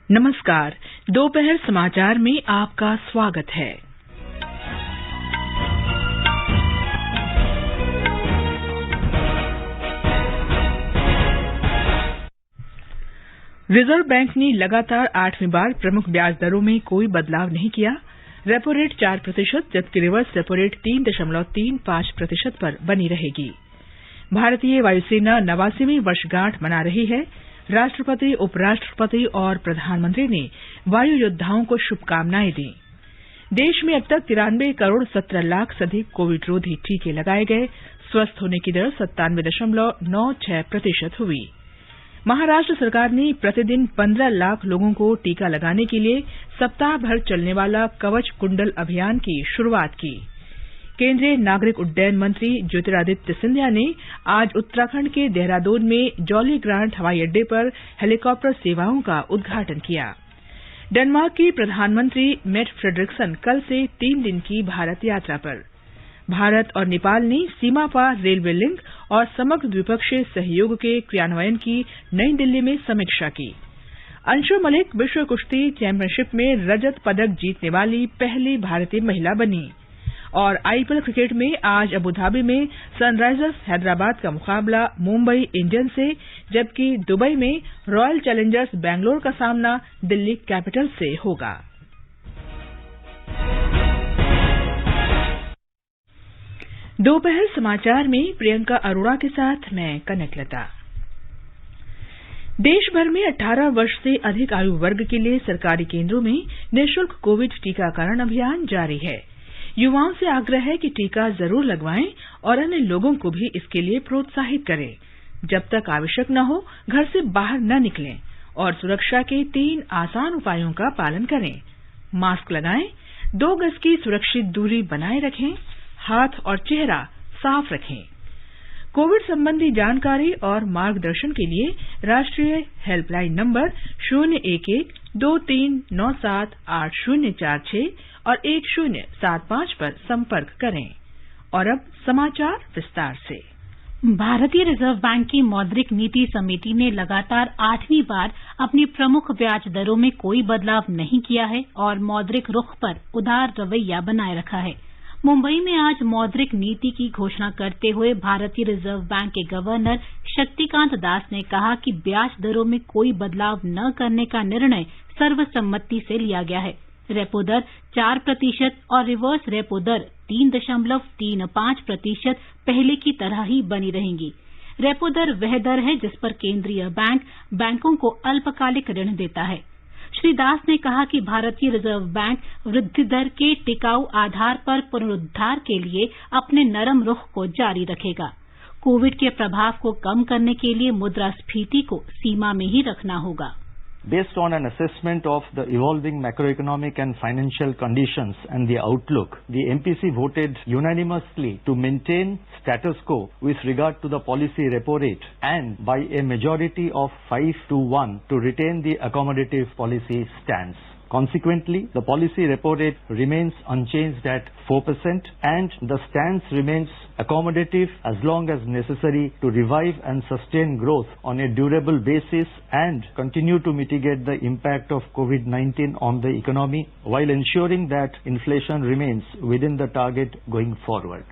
नमस्कार। दोपहर समाचार में आपका स्वागत है। रिजर्व बैंक ने लगातार 8वीं बार प्रमुख ब्याज दरों में कोई बदलाव नहीं किया। रेपो रेट 4% जबकि रिवर्स रेपो रेट 3.35% पर बनी रहेगी। भारतीय वायुसेना 89वीं वर्षगांठ मना रही है। राष्ट्रपति, उपराष्ट्रपति और प्रधानमंत्री ने वायु योद्धाओं को शुभकामनाएं दी। देश में अब तक 93 करोड़ 17 लाख से अधिक कोविड रोधी टीके लगाए गए। स्वस्थ होने की दर 97.96% हुई। महाराष्ट्र सरकार ने प्रतिदिन 15 लाख लोगों को टीका लगाने के लिए सप्ताह भर चलने वाला कवच कुंडल अभियान की शुरुआत की। केंद्रीय नागरिक उड्डयन मंत्री ज्योतिरादित्य सिंधिया ने आज उत्तराखंड के देहरादून में जॉली ग्रांट हवाई अड्डे पर हेलीकॉप्टर सेवाओं का उद्घाटन किया। डेनमार्क की प्रधानमंत्री मेट फ्रेडरिक्सन कल से 3 दिन की भारत यात्रा पर। भारत और नेपाल ने सीमा पार रेलवे लिंक और समग्र द्विपक्षीय सहयोग के क्रियान्वयन की नई दिल्ली में समीक्षा की। अंशु मलिक विश्व कुश्ती चैंपियनशिप में रजत पदक जीतने वाली पहली भारतीय महिला बनी। और आईपीएल क्रिकेट में आज अबुधाबी में सनराइजर्स हैदराबाद का मुकाबला मुंबई इंडियंस से, जबकि दुबई में रॉयल चैलेंजर्स बैंगलोर का सामना दिल्ली कैपिटल्स से होगा। दोपहर समाचार में प्रियंका अरोड़ा के साथ मैं कनकलता। देश भर में 18 वर्ष से अधिक आयु वर्ग के लिए सरकारी केंद्रों में निःशुल्क कोविड टीकाकरण अभियान जारी है। युवाओं से आग्रह है कि टीका जरूर लगवाएं और अन्य लोगों को भी इसके लिए प्रोत्साहित करें। जब तक आवश्यक न हो घर से बाहर न निकलें और सुरक्षा के 3 आसान उपायों का पालन करें। मास्क लगाएं, 2 गज की सुरक्षित दूरी बनाए रखें, हाथ और चेहरा साफ रखें। कोविड संबंधी जानकारी और मार्गदर्शन के लिए राष्ट्रीय हेल्पलाइन नंबर 011-2397-8046 और 1075 पर संपर्क करें। और अब समाचार विस्तार से। भारतीय रिजर्व बैंक की मौद्रिक नीति समिति ने लगातार 8वीं बार अपनी प्रमुख ब्याज दरों में कोई बदलाव नहीं किया है और मौद्रिक रुख पर उदार रवैया बनाए रखा है। मुंबई में आज मौद्रिक नीति की घोषणा करते हुए भारतीय रिजर्व बैंक के गवर्नर शक्तिकांत दास ने कहा कि ब्याज दरों में कोई बदलाव न करने का निर्णय सर्वसम्मति से लिया गया है। रेपो दर 4% और रिवर्स रेपो दर 3.35% पहले की तरह ही बनी रहेंगी। रेपो दर वह दर है जिस पर केंद्रीय बैंक बैंकों को अल्पकालिक ऋण देता है। श्री दास ने कहा कि भारतीय रिजर्व बैंक वृद्धि दर के टिकाऊ आधार पर पुनरुद्धार के लिए अपने नरम रुख को जारी रखेगा। कोविड के प्रभाव को कम करने के लिए मुद्रास्फीति को सीमा में ही रखना होगा। Based on an assessment of the evolving macroeconomic and financial conditions and the outlook, the MPC voted unanimously to maintain status quo with regard to the policy repo rate and by a majority of 5-1 to retain the accommodative policy stance. Consequently, the policy repo rate remains unchanged at 4% and the stance remains accommodative as long as necessary to revive and sustain growth on a durable basis and continue to mitigate the impact of COVID-19 on the economy while ensuring that inflation remains within the target going forward.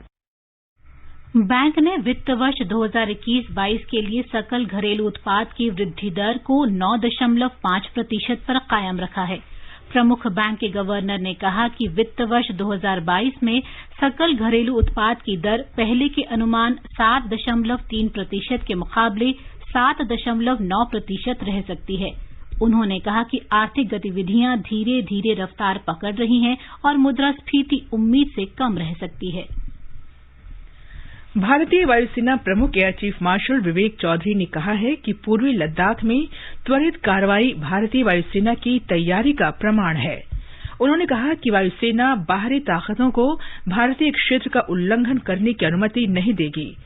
Bank ने वित्त वर्ष 2021-22 के लिए सकल घरेलू उत्पाद की वृद्धि दर को 9.5% पर कायम रखा है। प्रमुख बैंक के गवर्नर ने कहा कि वित्त वर्ष 2022 में सकल घरेलू उत्पाद की दर पहले के अनुमान 7.3% के मुकाबले 7.9% रह सकती है। उन्होंने कहा कि आर्थिक गतिविधियां धीरे धीरे रफ्तार पकड़ रही हैं और मुद्रास्फीति उम्मीद से कम रह सकती है। भारतीय वायुसेना प्रमुख एयर चीफ मार्शल विवेक चौधरी ने कहा है कि पूर्वी लद्दाख में त्वरित कार्रवाई भारतीय वायुसेना की तैयारी का प्रमाण है। उन्होंने कहा कि वायुसेना बाहरी ताकतों को भारतीय क्षेत्र का उल्लंघन करने की अनुमति नहीं देगी।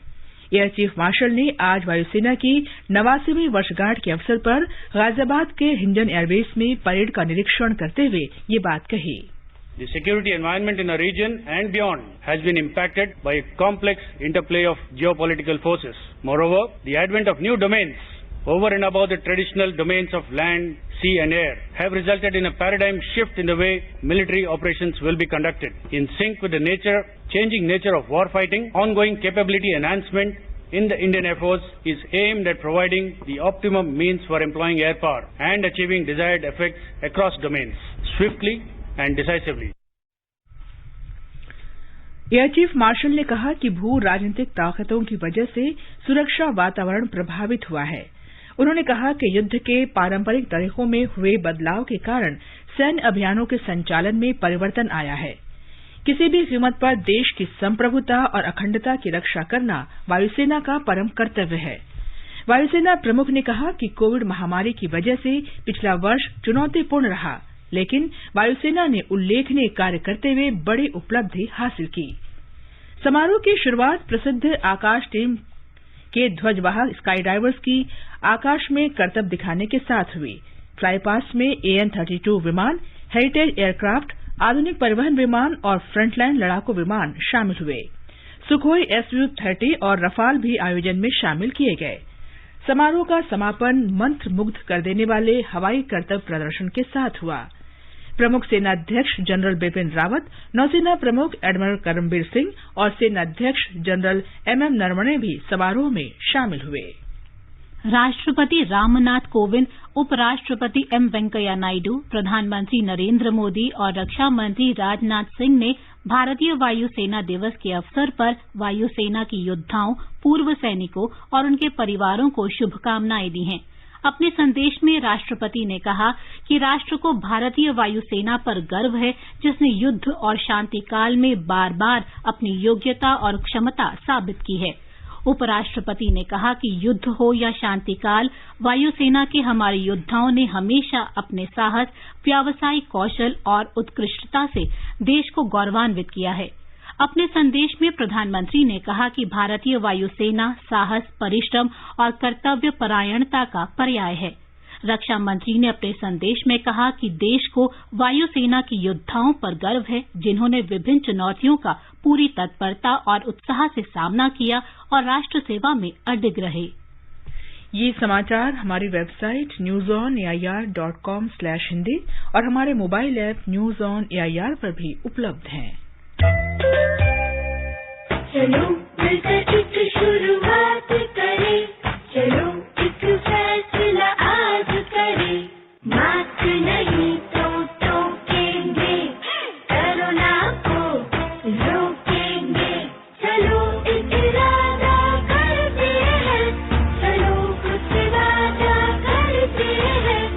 एयर चीफ मार्शल ने आज वायुसेना की 89वीं वर्षगांठ के अवसर पर गाजियाबाद के हिंडन एयरबेस में परेड का निरीक्षण करते हुए ये बात कही। The security environment in our region and beyond has been impacted by a complex interplay of geopolitical forces. Moreover, the advent of new domains over and above the traditional domains of land, sea and air, have resulted in a paradigm shift in the way military operations will be conducted. In sync with the changing nature of warfighting, ongoing capability enhancement in the Indian Air Force is aimed at providing the optimum means for employing air power and achieving desired effects across domains, swiftly and decisively. Air chief marshal ने कहा कि भू राजनीतिक ताकतों की वजह से सुरक्षा वातावरण प्रभावित हुआ है। उन्होंने कहा कि युद्ध के पारंपरिक तरीकों में हुए बदलाव के कारण सैन्य अभियानों के संचालन में परिवर्तन आया है। किसी भी कीमत पर देश की संप्रभुता और अखंडता की रक्षा करना वायुसेना का परम कर्तव्य है। वायुसेना प्रमुख ने कहा कि कोविड महामारी की वजह से पिछला वर्ष चुनौतीपूर्ण रहा, लेकिन वायुसेना ने उल्लेखनीय कार्य करते हुए बड़ी उपलब्धि हासिल की। समारोह की शुरुआत प्रसिद्ध आकाश टीम के ध्वजवाहक स्काई डाइवर्स की आकाश में करतब दिखाने के साथ हुई। फ्लाईपास्ट में AN-32 विमान, हेरिटेज एयरक्राफ्ट, आधुनिक परिवहन विमान और फ्रंटलाइन लड़ाकू विमान शामिल हुए। सुखोई Su-30 और रफाल भी आयोजन में शामिल किए गए। समारोह का समापन मंत्रमुग्ध कर देने वाले हवाई करतब प्रदर्शन के साथ हुआ। प्रमुख सेनाध्यक्ष जनरल बिपिन रावत, नौसेना प्रमुख एडमिरल करमबीर सिंह और सेनाध्यक्ष जनरल MM नरवणे भी समारोह में शामिल हुए। राष्ट्रपति रामनाथ कोविंद, उपराष्ट्रपति M वेंकैया नायडू, प्रधानमंत्री नरेंद्र मोदी और रक्षा मंत्री राजनाथ सिंह ने भारतीय वायुसेना दिवस के अवसर पर वायुसेना के योद्धाओं, पूर्व सैनिकों और उनके परिवारों को शुभकामनाएं दी हैं। अपने संदेश में राष्ट्रपति ने कहा कि राष्ट्र को भारतीय वायुसेना पर गर्व है, जिसने युद्ध और शांति काल में बार बार अपनी योग्यता और क्षमता साबित की है। उपराष्ट्रपति ने कहा कि युद्ध हो या शांति काल, वायुसेना के हमारे योद्धाओं ने हमेशा अपने साहस, व्यावसायिक कौशल और उत्कृष्टता से देश को गौरवान्वित किया है। अपने संदेश में प्रधानमंत्री ने कहा कि भारतीय वायुसेना साहस, परिश्रम और कर्तव्य परायणता का पर्याय है। रक्षा मंत्री ने अपने संदेश में कहा कि देश को वायुसेना के योद्धाओं पर गर्व है, जिन्होंने विभिन्न चुनौतियों का पूरी तत्परता और उत्साह से सामना किया और राष्ट्र सेवा में अडिग रहे। ये समाचार हमारी वेबसाइट newsonair.com/hindi और हमारे mobile app news on AIR पर भी उपलब्ध हैं। चलो मिलकर एक शुरुआत करें, चलो एक फैसला आज करें, मास्क नहीं तो टोकेंगे, कोरोना को रोकेंगे, चलो एक इरादा करते हैं, चलो कुछ वादा करते हैं,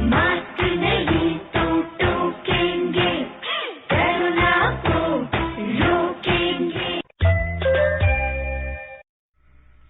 मास्क नहीं तो टोकेंगे, कोरोना को रोकेंगे।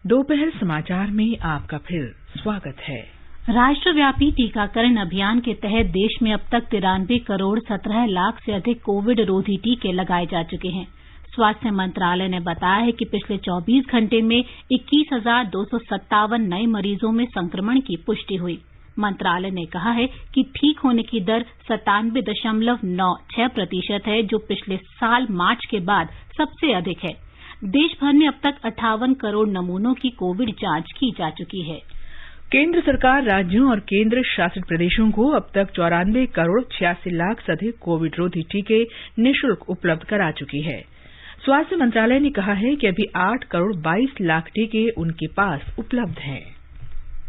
दोपहर समाचार में आपका फिर स्वागत है। राष्ट्रव्यापी टीकाकरण अभियान के तहत देश में अब तक 93 करोड़ 17 लाख से अधिक कोविड रोधी टीके लगाए जा चुके हैं। स्वास्थ्य मंत्रालय ने बताया है कि पिछले 24 घंटे में 21,257 नए मरीजों में संक्रमण की पुष्टि हुई। मंत्रालय ने कहा है कि ठीक होने की दर 97.96% है, जो पिछले साल मार्च के बाद सबसे अधिक है। देश भर में अब तक 58 करोड़ नमूनों की कोविड जांच की जा चुकी है। केंद्र सरकार राज्यों और केंद्र शासित प्रदेशों को अब तक 94 करोड़ 86 लाख से अधिक कोविड रोधी टीके निःशुल्क उपलब्ध करा चुकी है। स्वास्थ्य मंत्रालय ने कहा है कि अभी 8 करोड़ 22 लाख टीके उनके पास उपलब्ध हैं।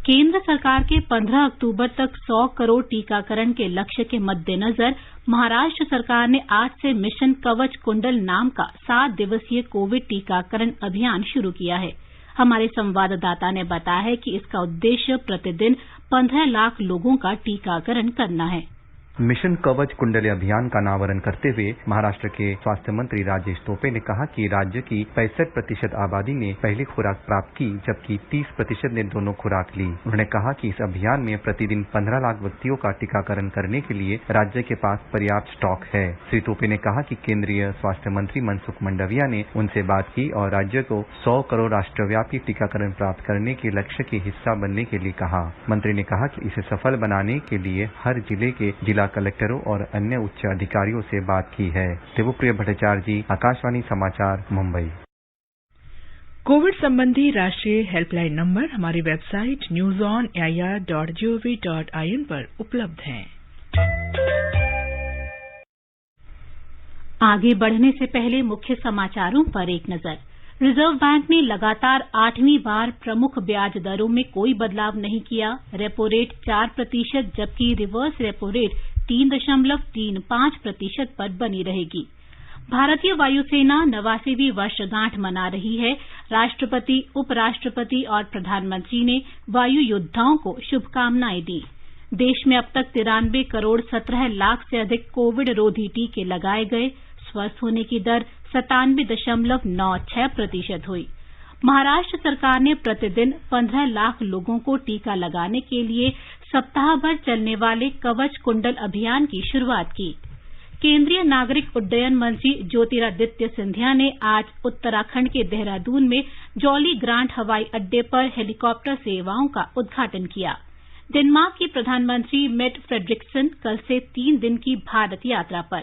केंद्र सरकार के 15 अक्टूबर तक 100 करोड़ टीकाकरण के लक्ष्य के मद्देनजर महाराष्ट्र सरकार ने आज से मिशन कवच कुंडल नाम का 7 दिवसीय कोविड टीकाकरण अभियान शुरू किया है। हमारे संवाददाता ने बताया है कि इसका उद्देश्य प्रतिदिन 15 लाख लोगों का टीकाकरण करना है। मिशन कवच कुंडली अभियान का अनावरण करते हुए महाराष्ट्र के स्वास्थ्य मंत्री राजेश टोपे ने कहा कि राज्य की 65% आबादी ने पहली खुराक प्राप्त की, जबकि 30% ने दोनों खुराक ली। उन्होंने कहा कि इस अभियान में प्रतिदिन 15 लाख व्यक्तियों का टीकाकरण करने के लिए राज्य के पास पर्याप्त स्टॉक है। श्री टोपे ने कहा कि केंद्रीय स्वास्थ्य मंत्री मनसुख मंडाविया ने उनसे बात की और राज्य को 100 करोड़ राष्ट्रव्यापी टीकाकरण प्राप्त करने के लक्ष्य के हिस्सा बनने के लिए कहा। मंत्री ने कहा कि इसे सफल बनाने के लिए हर जिले के जिला कलेक्टरों और अन्य उच्च अधिकारियों से बात की है। देवप्रिय भट्टाचार्य जी, आकाशवाणी समाचार, मुंबई। कोविड संबंधी राष्ट्रीय हेल्पलाइन नंबर हमारी वेबसाइट newsonair.gov.in पर उपलब्ध हैं। आगे बढ़ने से पहले मुख्य समाचारों पर एक नजर। रिजर्व बैंक ने लगातार 8वीं बार प्रमुख ब्याज दरों में कोई बदलाव नहीं किया। रेपो रेट 4% जबकि रिवर्स रेपो रेट 3.35% पर बनी रहेगी। भारतीय वायुसेना 89वीं वर्षगांठ मना रही है। राष्ट्रपति, उपराष्ट्रपति और प्रधानमंत्री ने वायु योद्धाओं को शुभकामनाएं दी। देश में अब तक 93 करोड़ 17 लाख से अधिक कोविड रोधी टीके लगाए गए। स्वस्थ होने की दर 97.96% हुई। महाराष्ट्र सरकार ने प्रतिदिन 15 लाख लोगों को टीका लगाने के लिए सप्ताह भर चलने वाले कवच कुंडल अभियान की शुरुआत की। केंद्रीय नागरिक उड्डयन मंत्री ज्योतिरादित्य सिंधिया ने आज उत्तराखंड के देहरादून में जॉली ग्रांट हवाई अड्डे पर हेलीकॉप्टर सेवाओं का उद्घाटन किया। डेनमार्क की प्रधानमंत्री मेट फ्रेडरिक्सन कल से 3 दिन की भारत यात्रा पर।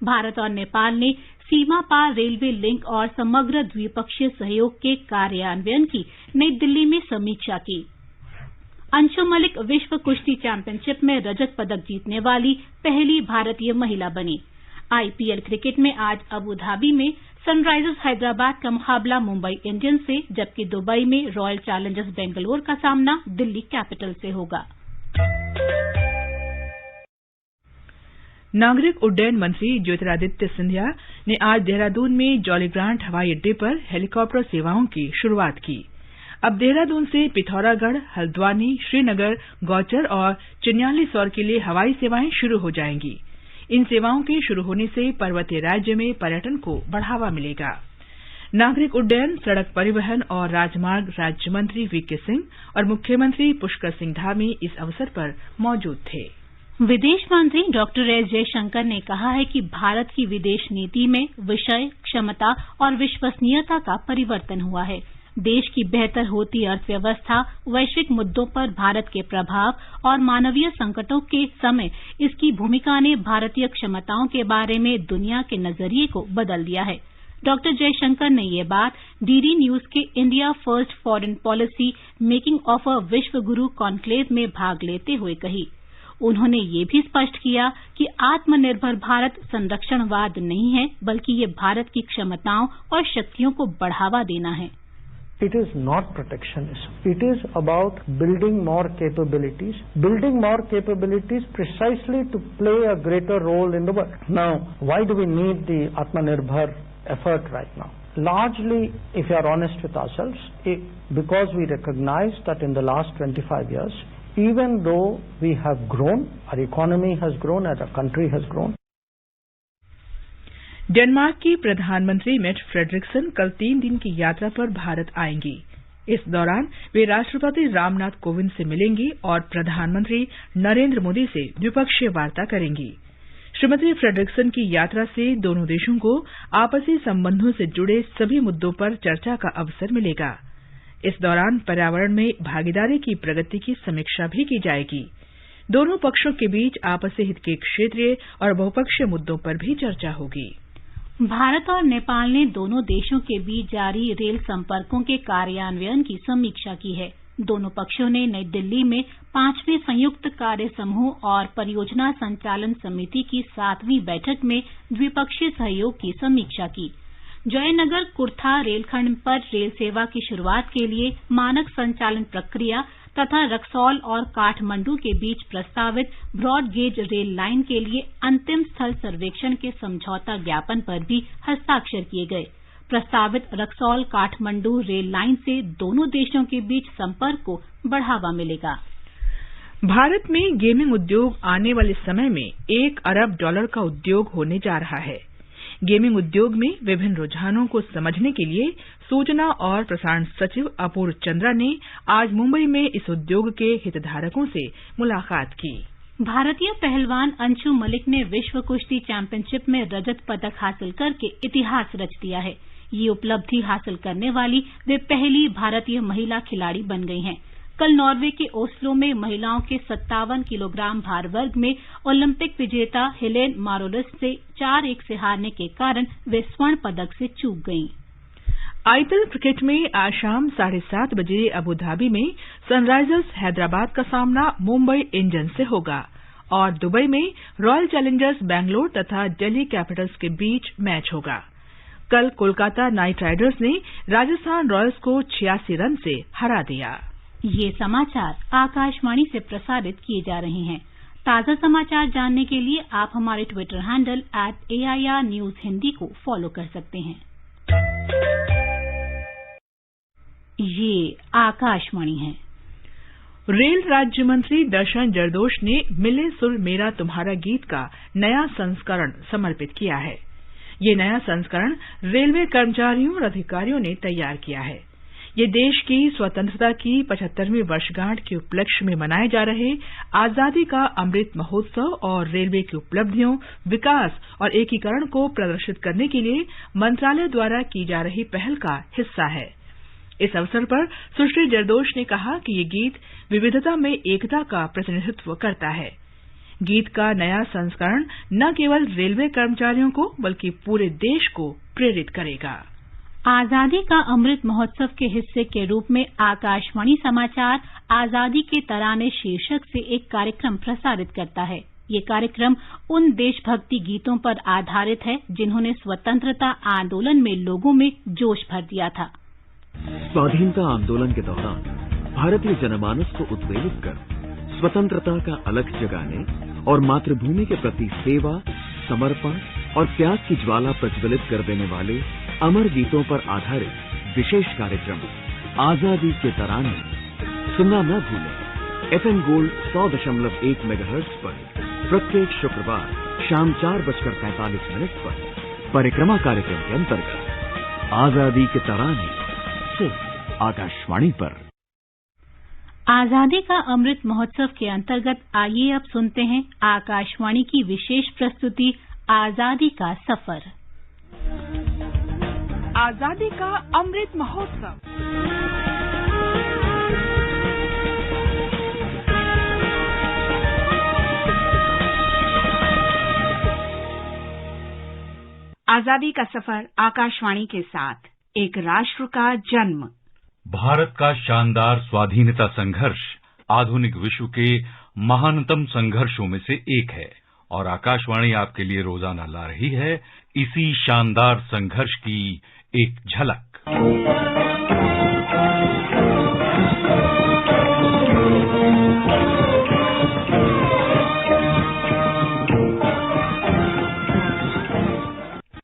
भारत और नेपाल ने सीमा पार रेलवे लिंक और समग्र द्विपक्षीय सहयोग के कार्यान्वयन की नई दिल्ली में समीक्षा की। अंशु मलिक विश्व कुश्ती चैंपियनशिप में रजत पदक जीतने वाली पहली भारतीय महिला बनी। आईपीएल क्रिकेट में आज अबू धाबी में सनराइजर्स हैदराबाद का मुकाबला मुंबई इंडियंस से, जबकि दुबई में रॉयल चैलेंजर्स बेंगलुरु का सामना दिल्ली कैपिटल से होगा। नागरिक उड्डयन मंत्री ज्योतिरादित्य सिंधिया ने आज देहरादून में जॉली ग्रांट हवाई अड्डे पर हेलीकॉप्टर सेवाओं की शुरुआत की। अब देहरादून से पिथौरागढ़, हल्द्वानी, श्रीनगर, गौचर और चिन्यालीसौर के लिए हवाई सेवाएं शुरू हो जाएंगी। इन सेवाओं के शुरू होने से पर्वतीय राज्य में पर्यटन को बढ़ावा मिलेगा। नागरिक उड्डयन, सड़क परिवहन और राजमार्ग राज्य मंत्री वीके सिंह और मुख्यमंत्री पुष्कर सिंह धामी इस अवसर पर मौजूद थे। विदेश मंत्री डॉक्टर एस जयशंकर ने कहा है कि भारत की विदेश नीति में विषय, क्षमता और विश्वसनीयता का परिवर्तन हुआ है। देश की बेहतर होती अर्थव्यवस्था, वैश्विक मुद्दों पर भारत के प्रभाव और मानवीय संकटों के समय इसकी भूमिका ने भारतीय क्षमताओं के बारे में दुनिया के नजरिए को बदल दिया है। डॉक्टर जयशंकर ने ये बात डीडी न्यूज के India first foreign policy making of a विश्व गुरु कॉन्क्लेव में भाग लेते हुए कही। उन्होंने ये भी स्पष्ट किया कि आत्मनिर्भर भारत संरक्षणवाद नहीं है, बल्कि ये भारत की क्षमताओं और शक्तियों को बढ़ावा देना है। It is not protectionism. It is about building more capabilities precisely to play a greater role in the world. Now, why do we need the Atmanirbhar effort right now? Largely, if we are honest with ourselves, because we recognize that in the last 25 years, even though we have grown, our economy has grown, as a country has grown. Denmark की प्रधानमंत्री met Frederiksen कल 3 दिन की यात्रा पर भारत आएंगी। इस दौरान वे राष्ट्रपति रामनाथ कोविंद से मिलेंगी और प्रधानमंत्री नरेंद्र मोदी से द्विपक्षीय वार्ता करेंगी। श्रीमती फ्रेडरिक्सन की यात्रा से दोनों देशों को आपसी संबंधों से जुड़े सभी मुद्दों पर चर्चा का अवसर मिलेगा। इस दौरान पर्यावरण में भागीदारी की प्रगति की समीक्षा भी की जाएगी। दोनों पक्षों के बीच आपसी हित के क्षेत्रीय और बहुपक्षीय मुद्दों पर भी चर्चा होगी। भारत और नेपाल ने दोनों देशों के बीच जारी रेल संपर्कों के कार्यान्वयन की समीक्षा की है। दोनों पक्षों ने नई दिल्ली में 5वें संयुक्त कार्य समूह और परियोजना संचालन समिति की 7वीं बैठक में द्विपक्षीय सहयोग की समीक्षा की। जयनगर कुर्था रेलखंड पर रेल सेवा की शुरुआत के लिए मानक संचालन प्रक्रिया तथा रक्सौल और काठमांडू के बीच प्रस्तावित ब्रॉड गेज रेल लाइन के लिए अंतिम स्थल सर्वेक्षण के समझौता ज्ञापन पर भी हस्ताक्षर किए गए। प्रस्तावित रक्सौल काठमांडू रेल लाइन से दोनों देशों के बीच संपर्क को बढ़ावा मिलेगा। भारत में गेमिंग उद्योग आने वाले समय में $1 अरब का उद्योग होने जा रहा है। गेमिंग उद्योग में विभिन्न रुझानों को समझने के लिए सूचना और प्रसारण सचिव अपूर्व चंद्रा ने आज मुंबई में इस उद्योग के हितधारकों से मुलाकात की। भारतीय पहलवान अंशु मलिक ने विश्व कुश्ती चैंपियनशिप में रजत पदक हासिल करके इतिहास रच दिया है। ये उपलब्धि हासिल करने वाली वे पहली भारतीय महिला खिलाड़ी बन गई हैं। कल नॉर्वे के ओस्लो में महिलाओं के 57 किलोग्राम भार वर्ग में ओलंपिक विजेता हेलेन मारोलिस से 4-1 से हारने के कारण वे स्वर्ण पदक से चूक गईं। आईपीएल क्रिकेट में आज शाम 7:30 बजे अबुधाबी में सनराइजर्स हैदराबाद का सामना मुंबई इंडियंस से होगा और दुबई में रॉयल चैलेंजर्स बैंगलोर तथा दिल्ली कैपिटल्स के बीच मैच होगा। कल कोलकाता नाइट राइडर्स ने राजस्थान रॉयल्स को 86 रन से हरा दिया। ये समाचार आकाशवाणी से प्रसारित किए जा रहे हैं। ताजा समाचार जानने के लिए आप हमारे Twitter handle @AIR News Hindi को फॉलो कर सकते हैं। ये आकाशवाणी है। रेल राज्य मंत्री दर्शन जरदोश ने मिले सुर मेरा तुम्हारा गीत का नया संस्करण समर्पित किया है। ये नया संस्करण रेलवे कर्मचारियों और अधिकारियों ने तैयार किया है। ये देश की स्वतंत्रता की 75वीं वर्षगांठ के उपलक्ष्य में मनाए जा रहे आजादी का अमृत महोत्सव और रेलवे की उपलब्धियों, विकास और एकीकरण को प्रदर्शित करने के लिए मंत्रालय द्वारा की जा रही पहल का हिस्सा है। इस अवसर पर सुश्री जरदोश ने कहा कि ये गीत विविधता में एकता का प्रतिनिधित्व करता है। गीत का नया संस्करण न केवल रेलवे कर्मचारियों को बल्कि पूरे देश को प्रेरित करेगा। आजादी का अमृत महोत्सव के हिस्से के रूप में आकाशवाणी समाचार आजादी के तराने शीर्षक से एक कार्यक्रम प्रसारित करता है। ये कार्यक्रम उन देशभक्ति गीतों पर आधारित है जिन्होंने स्वतंत्रता आंदोलन में लोगों में जोश भर दिया था। स्वाधीनता आंदोलन के दौरान भारतीय जनमानस को उत्प्रेरित कर स्वतंत्रता का अलख जगाने और मातृभूमि के प्रति सेवा, समर्पण और त्याग की ज्वाला प्रज्वलित कर देने वाले अमर गीतों पर आधारित विशेष कार्यक्रम आजादी के तराने सुनना न भूलें। FM गोल्ड 100.1 मेगाहर्ट्ज पर प्रत्येक शुक्रवार शाम 4:45 पर परिक्रमा कार्यक्रम के अंतर्गत आजादी के तराने सिर्फ आकाशवाणी पर। आजादी का अमृत महोत्सव के अंतर्गत आइए अब सुनते हैं आकाशवाणी की विशेष प्रस्तुति आजादी का सफर। आजादी का अमृत महोत्सव। आजादी का सफर आकाशवाणी के साथ एक राष्ट्र का जन्म। भारत का शानदार स्वाधीनता संघर्ष आधुनिक विश्व के महानतम संघर्षों में से एक है और आकाशवाणी आपके लिए रोजाना ला रही है इसी शानदार संघर्ष की एक झलक।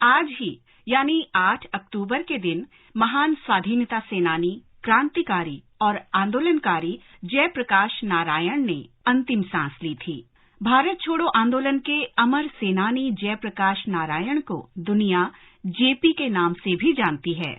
आज ही यानी 8 अक्टूबर के दिन महान स्वाधीनता सेनानी, क्रांतिकारी और आंदोलनकारी जयप्रकाश नारायण ने अंतिम सांस ली थी। भारत छोड़ो आंदोलन के अमर सेनानी जयप्रकाश नारायण को दुनिया जेपी के नाम से भी जानती है।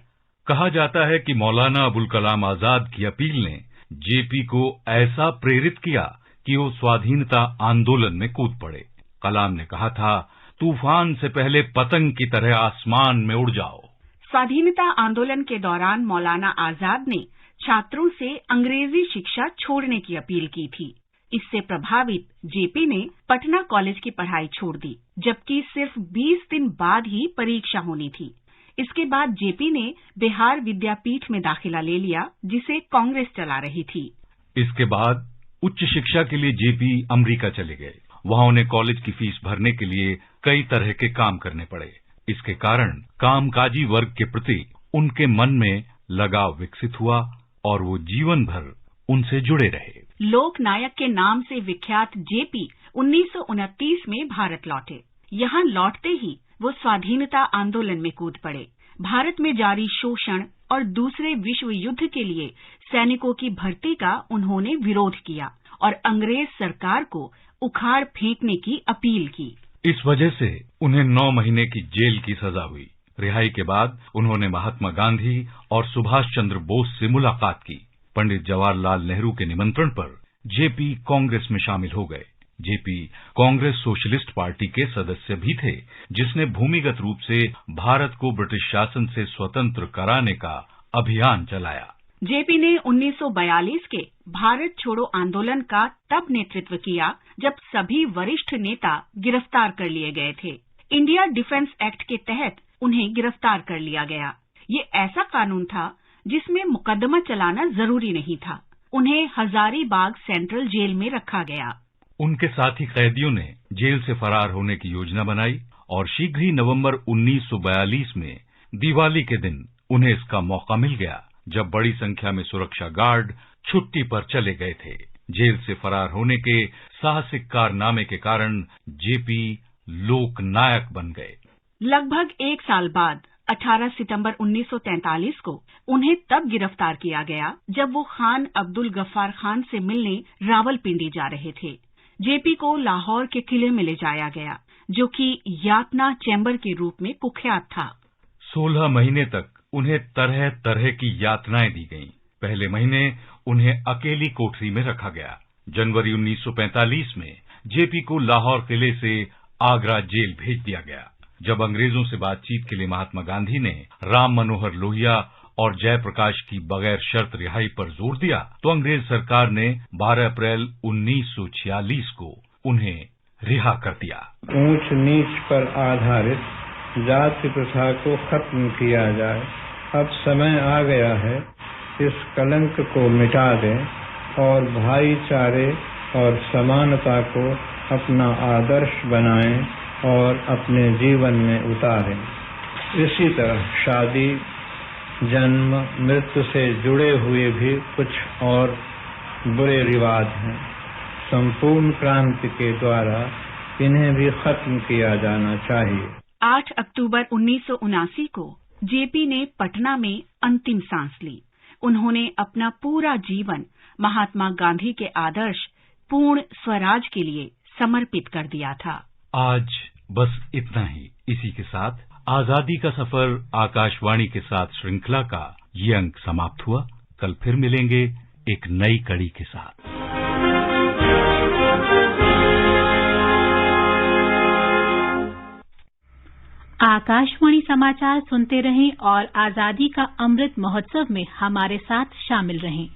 कहा जाता है कि मौलाना अबुल कलाम आजाद की अपील ने जेपी को ऐसा प्रेरित किया कि वो स्वाधीनता आंदोलन में कूद पड़े। कलाम ने कहा था, तूफान से पहले पतंग की तरह आसमान में उड़ जाओ। स्वाधीनता आंदोलन के दौरान मौलाना आजाद ने छात्रों से अंग्रेजी शिक्षा छोड़ने की अपील की थी। इससे प्रभावित जेपी ने पटना कॉलेज की पढ़ाई छोड़ दी, जबकि सिर्फ 20 दिन बाद ही परीक्षा होनी थी। इसके बाद जेपी ने बिहार विद्यापीठ में दाखिला ले लिया, जिसे कांग्रेस चला रही थी। इसके बाद उच्च शिक्षा के लिए जेपी अमेरिका चले गए। वहां उन्हें कॉलेज की फीस भरने के लिए कई तरह के काम करने पड़े। इसके कारण कामकाजी वर्ग के प्रति उनके मन में लगाव विकसित हुआ और वो जीवन भर उनसे जुड़े रहे। लोक नायक के नाम से विख्यात जेपी 1929 में भारत लौटे। यहाँ लौटते ही वो स्वाधीनता आंदोलन में कूद पड़े। भारत में जारी शोषण और दूसरे विश्व युद्ध के लिए सैनिकों की भर्ती का उन्होंने विरोध किया और अंग्रेज सरकार को उखाड़ फेंकने की अपील की। इस वजह से उन्हें 9 महीने की जेल की सजा हुई। रिहाई के बाद उन्होंने महात्मा गांधी और सुभाष चंद्र बोस से मुलाकात की। पंडित जवाहरलाल नेहरू के निमंत्रण पर जेपी कांग्रेस में शामिल हो गए। जेपी कांग्रेस सोशलिस्ट पार्टी के सदस्य भी थे, जिसने भूमिगत रूप से भारत को ब्रिटिश शासन से स्वतंत्र कराने का अभियान चलाया। जेपी ने 1942 के भारत छोड़ो आंदोलन का तब नेतृत्व किया जब सभी वरिष्ठ नेता गिरफ्तार कर लिए गए थे। इंडिया डिफेंस एक्ट के तहत उन्हें गिरफ्तार कर लिया गया। ये ऐसा कानून था जिसमें मुकदमा चलाना जरूरी नहीं था। उन्हें हजारीबाग सेंट्रल जेल में रखा गया। उनके साथी कैदियों ने जेल से फरार होने की योजना बनाई और शीघ्र ही नवंबर 1942 में दिवाली के दिन उन्हें इसका मौका मिल गया, जब बड़ी संख्या में सुरक्षा गार्ड छुट्टी पर चले गए थे। जेल से फरार होने के साहसिक कारनामे के कारण जेपी लोकनायक बन गए। लगभग 1 साल बाद 18 सितंबर 1943 को उन्हें तब गिरफ्तार किया गया जब वो खान अब्दुल गफ्फार खान से मिलने रावलपिंडी जा रहे थे। जेपी को लाहौर के किले में ले जाया गया, जो कि यातना चैम्बर के रूप में कुख्यात था। 16 महीने तक उन्हें तरह तरह की यातनाएं दी गईं। पहले महीने उन्हें अकेली कोठरी में रखा गया। जनवरी 1945 में जेपी को लाहौर किले से आगरा जेल भेज दिया गया। जब अंग्रेजों से बातचीत के लिए महात्मा गांधी ने राम मनोहर लोहिया और जयप्रकाश की बगैर शर्त रिहाई पर जोर दिया, तो अंग्रेज सरकार ने 12 अप्रैल 1946 को उन्हें रिहा कर दिया। ऊंच नीच पर आधारित जाति प्रथा को खत्म किया जाए। अब समय आ गया है, इस कलंक को मिटा दें और भाईचारे और समानता को अपना आदर्श बनाएं और अपने जीवन में उतारें। इसी तरह शादी, जन्म, मृत्यु से जुड़े हुए भी कुछ और बुरे रिवाज हैं। संपूर्ण क्रांति के द्वारा इन्हें भी खत्म किया जाना चाहिए। 8 अक्टूबर 1979 को जेपी ने पटना में अंतिम सांस ली। उन्होंने अपना पूरा जीवन महात्मा गांधी के आदर्श पूर्ण स्वराज के लिए समर्पित कर दिया था। आज बस इतना ही। इसी के साथ आजादी का सफर आकाशवाणी के साथ श्रृंखला का ये अंक समाप्त हुआ। कल फिर मिलेंगे एक नई कड़ी के साथ। आकाशवाणी समाचार सुनते रहें और आजादी का अमृत महोत्सव में हमारे साथ शामिल रहें।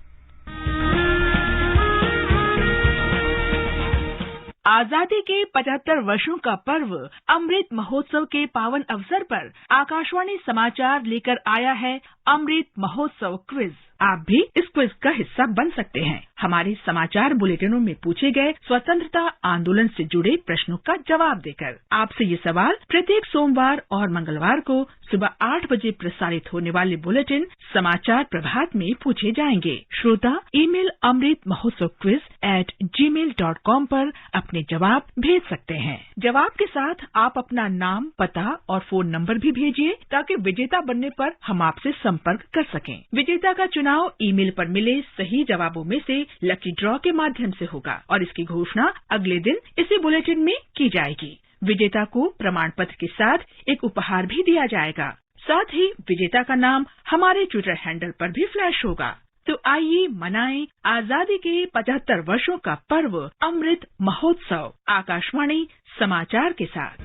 आजादी के 75 वर्षों का पर्व अमृत महोत्सव के पावन अवसर पर आकाशवाणी समाचार लेकर आया है अमृत महोत्सव क्विज। आप भी इस क्विज का हिस्सा बन सकते हैं। हमारे समाचार बुलेटिनों में पूछे गए स्वतंत्रता आंदोलन से जुड़े प्रश्नों का जवाब देकर। आपसे ये सवाल प्रत्येक सोमवार और मंगलवार को सुबह 8 बजे प्रसारित होने वाले बुलेटिन समाचार प्रभात में पूछे जाएंगे। श्रोता ईमेल amritmahotsavquiz@gmail.com पर अपने जवाब भेज सकते हैं। जवाब के साथ आप अपना नाम, पता और फोन नंबर भी भेजिए ताकि विजेता बनने पर हम आपसे संपर्क कर सकें। विजेता का चुनाव ईमेल पर मिले सही जवाबों में से लकी ड्रॉ के माध्यम से होगा और इसकी घोषणा अगले दिन इसी बुलेटिन में की जाएगी। विजेता को प्रमाण पत्र के साथ एक उपहार भी दिया जाएगा। साथ ही विजेता का नाम हमारे ट्विटर हैंडल पर भी फ्लैश होगा। तो आइए मनाएं आजादी के 75 वर्षों का पर्व अमृत महोत्सव आकाशवाणी समाचार के साथ।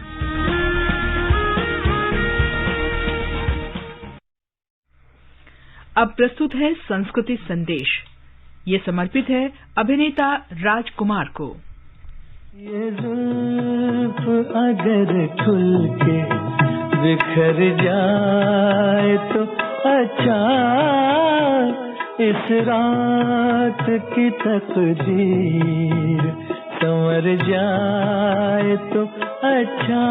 अब प्रस्तुत है संस्कृति संदेश। ये समर्पित है अभिनेता राजकुमार को। ये जुल्फ अगर खुल के बिखर जाए तो अच्छा, इस रात की तकदीर संवर जाए तो अच्छा।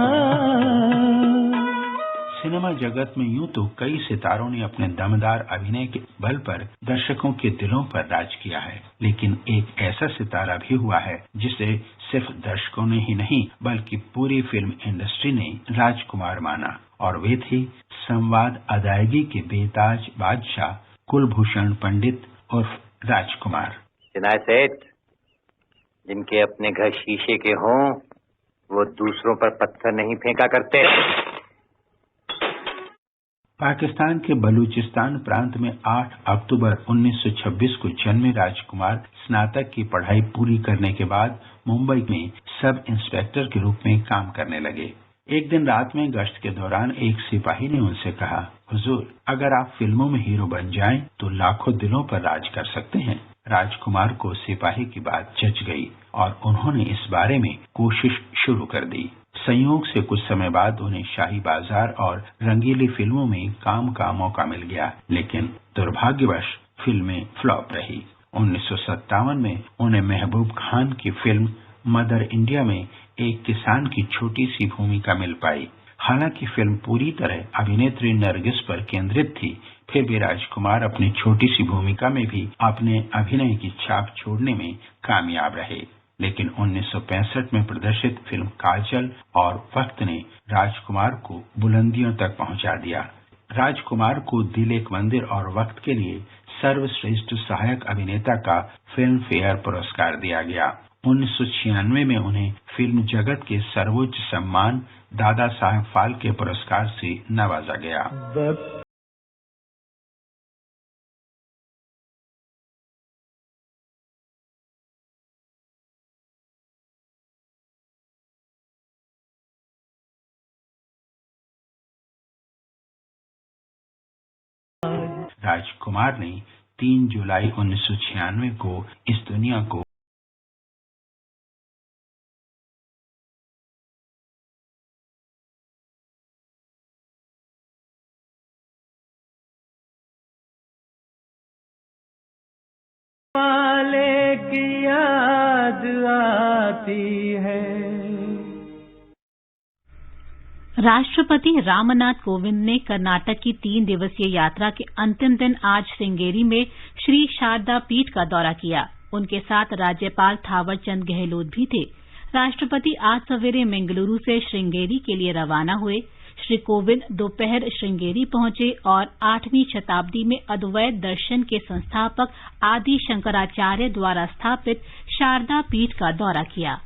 सिनेमा जगत में यूं तो कई सितारों ने अपने दमदार अभिनय के बल पर दर्शकों के दिलों पर राज किया है, लेकिन एक ऐसा सितारा भी हुआ है जिसे सिर्फ दर्शकों ने ही नहीं बल्कि पूरी फिल्म इंडस्ट्री ने राजकुमार माना, और वे थे संवाद अदायगी के बेताज बादशाह कुलभूषण पंडित उर्फ राजकुमार। सिन्हा सेठ, जिनके अपने घर शीशे के हों वो दूसरों पर पत्थर नहीं फेंका करते। पाकिस्तान के बलूचिस्तान प्रांत में 8 अक्टूबर 1926 को जन्मे राजकुमार स्नातक की पढ़ाई पूरी करने के बाद मुंबई में सब इंस्पेक्टर के रूप में काम करने लगे। एक दिन रात में गश्त के दौरान एक सिपाही ने उनसे कहा, हुजूर, अगर आप फिल्मों में हीरो बन जाएं तो लाखों दिलों पर राज कर सकते हैं। राजकुमार को सिपाही की बात जच गई और उन्होंने इस बारे में कोशिश शुरू कर दी। संयोग से कुछ समय बाद उन्हें शाही बाजार और रंगीली फिल्मों में काम का मौका मिल गया, लेकिन दुर्भाग्यवश फिल्में फ्लॉप रही। 1957 में उन्हें महबूब खान की फिल्म मदर इंडिया में एक किसान की छोटी सी भूमिका मिल पाई। हालांकि फिल्म पूरी तरह अभिनेत्री नरगिस पर केंद्रित थी, फिर भी राजकुमार अपनी छोटी सी भूमिका में भी अपने अभिनय की छाप छोड़ने में कामयाब रहे। लेकिन 1965 में प्रदर्शित फिल्म काजल और वक्त ने राजकुमार को बुलंदियों तक पहुंचा दिया। राजकुमार को दिल एक मंदिर और वक्त के लिए सर्वश्रेष्ठ सहायक अभिनेता का फिल्म फेयर पुरस्कार दिया गया। 1996 में उन्हें फिल्म जगत के सर्वोच्च सम्मान दादा साहेब फाल्के पुरस्कार से नवाजा गया। राजकुमार ने 3 जुलाई 1996 को इस दुनिया को वाले की याद आती है। राष्ट्रपति रामनाथ कोविंद ने कर्नाटक की 3 दिवसीय यात्रा के अंतिम दिन आज श्रृंगेरी में श्री शारदा पीठ का दौरा किया। उनके साथ राज्यपाल थावर चंद गहलोत भी थे। राष्ट्रपति आज सवेरे मंगलुरु से श्रृंगेरी के लिए रवाना हुए। श्री कोविंद दोपहर श्रृंगेरी पहुंचे और 8वीं शताब्दी में अद्वैत दर्शन के संस्थापक आदि शंकराचार्य द्वारा स्थापित शारदा पीठ का दौरा किया।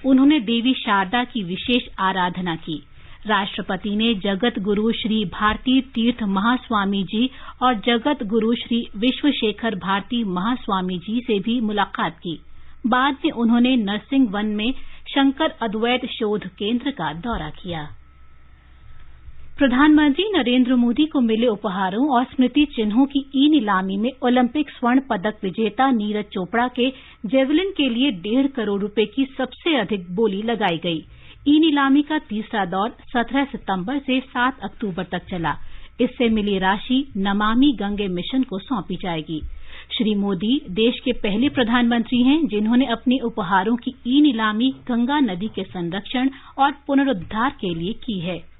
उन्होंने देवी शारदा की विशेष आराधना की। राष्ट्रपति ने जगत गुरु श्री भारती तीर्थ महास्वामी जी और जगत गुरु श्री विश्वशेखर भारती महास्वामी जी से भी मुलाकात की। बाद में उन्होंने नरसिंह वन में शंकर अद्वैत शोध केंद्र का दौरा किया। प्रधानमंत्री नरेंद्र मोदी को मिले उपहारों और स्मृति चिन्हों की ई नीलामी में ओलंपिक स्वर्ण पदक विजेता नीरज चोपड़ा के जेवलिन के लिए 1.5 करोड़ रुपए की सबसे अधिक बोली लगाई गई। ई नीलामी का तीसरा दौर 17 सितंबर से 7 अक्टूबर तक चला। इससे मिली राशि नमामि गंगे मिशन को सौंपी जाएगी। श्री मोदी देश के पहले प्रधानमंत्री हैं जिन्होंने अपने उपहारों की ई नीलामी गंगा नदी के संरक्षण और पुनरुद्धार के लिए की है।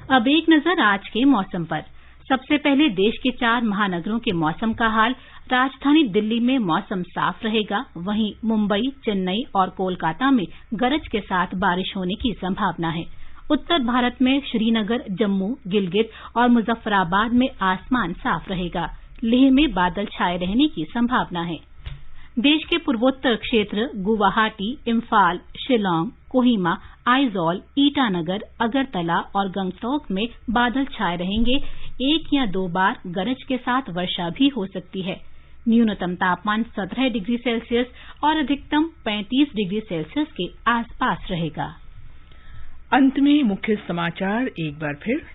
अब एक नजर आज के मौसम पर। सबसे पहले देश के 4 महानगरों के मौसम का हाल। राजधानी दिल्ली में मौसम साफ रहेगा, वहीं मुंबई, चेन्नई और कोलकाता में गरज के साथ बारिश होने की संभावना है। उत्तर भारत में श्रीनगर, जम्मू, गिलगित और मुजफ्फराबाद में आसमान साफ रहेगा। लेह में बादल छाए रहने की संभावना है। देश के पूर्वोत्तर क्षेत्र गुवाहाटी, इम्फाल, शिलांग, कोहिमा, आइजॉल, ईटानगर, अगरतला और गंगटोक में बादल छाए रहेंगे। 1 या 2 बार गरज के साथ वर्षा भी हो सकती है। न्यूनतम तापमान 17 डिग्री सेल्सियस और अधिकतम 35 डिग्री सेल्सियस के आसपास रहेगा। अंत में मुख्य समाचार एक बार फिर।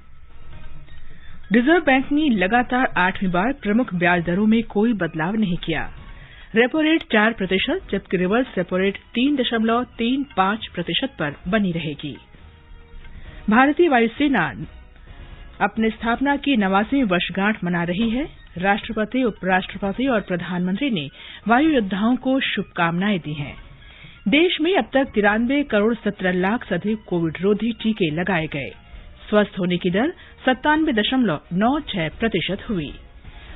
रिजर्व बैंक ने लगातार 8वीं बार प्रमुख ब्याज दरों में कोई बदलाव नहीं किया। रेपो रेट 4%, जबकि रिवर्स रेपो रेट 3.35% पर बनी रहेगी। भारतीय वायुसेना अपने स्थापना की 89वीं वर्षगांठ मना रही है। राष्ट्रपति, उपराष्ट्रपति और प्रधानमंत्री ने वायु योद्धाओं को शुभकामनाएं दी हैं। देश में अब तक 93 करोड़ 17 लाख से अधिक कोविड रोधी टीके लगाए गए। स्वस्थ होने की दर 97.96% हुई।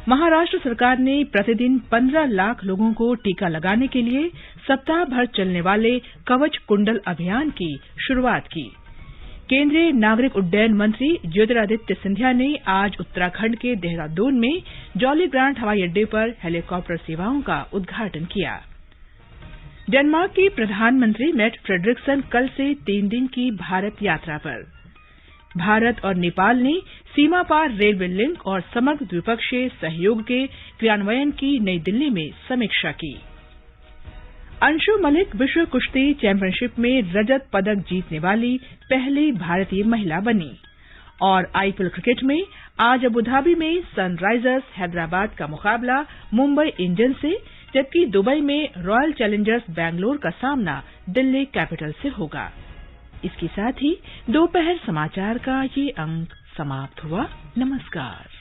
महाराष्ट्र सरकार ने प्रतिदिन 15 लाख लोगों को टीका लगाने के लिए सप्ताह भर चलने वाले कवच कुंडल अभियान की शुरुआत की। केंद्रीय नागरिक उड्डयन मंत्री ज्योतिरादित्य सिंधिया ने आज उत्तराखंड के देहरादून में जॉली ग्रांट हवाई अड्डे पर हेलीकॉप्टर सेवाओं का उद्घाटन किया। डेनमार्क के प्रधानमंत्री मेट फ्रेडरिक्सन कल से 3 दिन की भारत यात्रा पर। भारत और नेपाल ने सीमा पार रेलवे लिंक और समग्र द्विपक्षीय सहयोग के क्रियान्वयन की नई दिल्ली में समीक्षा की। अंशु मलिक विश्व कुश्ती चैंपियनशिप में रजत पदक जीतने वाली पहली भारतीय महिला बनी। और आईपीएल क्रिकेट में आज अबुधाबी में सनराइजर्स हैदराबाद का मुकाबला मुंबई इंडियंस से, जबकि दुबई में रॉयल चैलेंजर्स बैंगलोर का सामना दिल्ली कैपिटल से होगा। इसके साथ ही दोपहर समाचार का ये अंक समाप्त हुआ। नमस्कार।